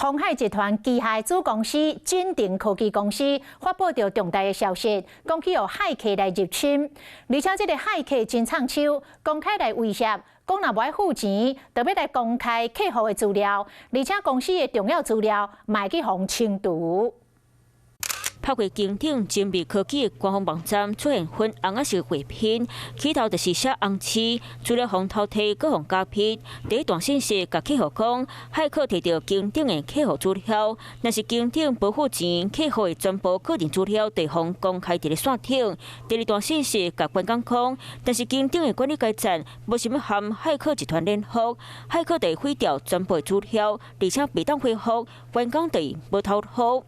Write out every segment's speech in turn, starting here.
鸿海集团旗下子公司金鼎科技公司发布着重大的消息，讲起有骇客来入侵，而且这个骇客真藏手，公开来威胁，讲若无爱付钱，就要来公开客户的资料，而且公司的重要资料卖去互清除。 透过金鼎精密科技的官方网站出现粉红色的画片，起头就是写红字，除了互偷摕，搁互假骗。第一段信息甲客户讲，骇客摕到金鼎的客户资料，若是金鼎不付钱，客户的全部个人资料会互公开伫咧线顶。第二段信息甲官方讲，但是金鼎的管理阶层无想要和骇客集团联合，骇客会毁掉全部的资料，而且未当恢复，官方会无偷好。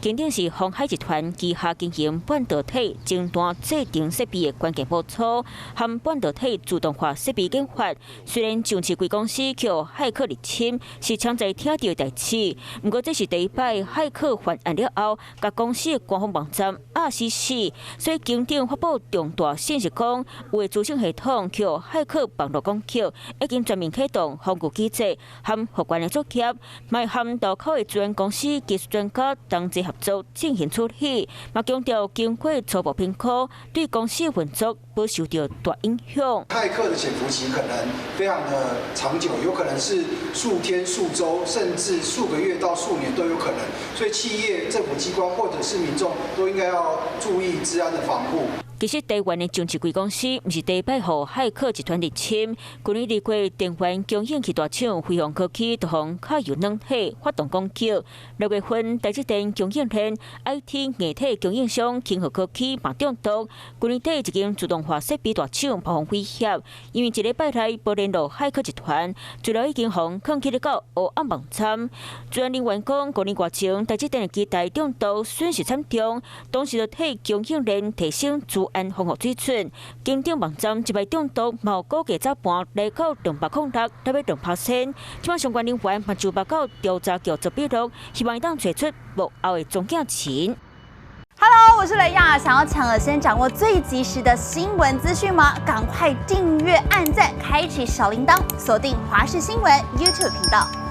金鼎是鸿海集团旗下经营半导体尖端制程设备的关键部署，和半导体自动化设备研发。虽然上次贵公司叫骇客入侵是常在听到的代志，不过这是第一摆骇客犯案了后，甲公司的官方网站死，所以金鼎发布重大信息讲，有的资讯系统叫骇客网络攻击，已经全面启动防御机制，和相关的作业，卖和渡口的资源公司技术专家同齐合作进行处理，嘛强调经过初步评估，对公司运作不受到大影响。骇客的潜伏期可能非常的长久，有可能是数天、数周，甚至数个月到数年都有可能。所以企业、政府机关或者是民众都应该要注意治安的防护。 其实台湾的上市贵公司不是第一摆互骇客集团入侵，去年2月电源供应器大厂飞鸿科技就向卡油软体发动攻击。6月份，台积电供应链 IT 硬体供应商清和科技嘛中毒。去年底一间自动化设备大厂曝光威胁，因为一礼拜内无联络骇客集团，资料已经互藏起到黑暗网站。资源人员讲，去年外前台积电的基台中毒损失惨重，当时就替供应链提升安防护水准，金鼎网站一摆中毒，某估计早盘来到206到2%。即摆相关人员嘛就报告调查局做笔录，希望当找出幕后的总价钱。Hello， 我是雷亚，想要抢先掌握最及时的新闻资讯吗？赶快订阅、按赞、开启小铃铛，锁定华视新闻 YouTube 频道。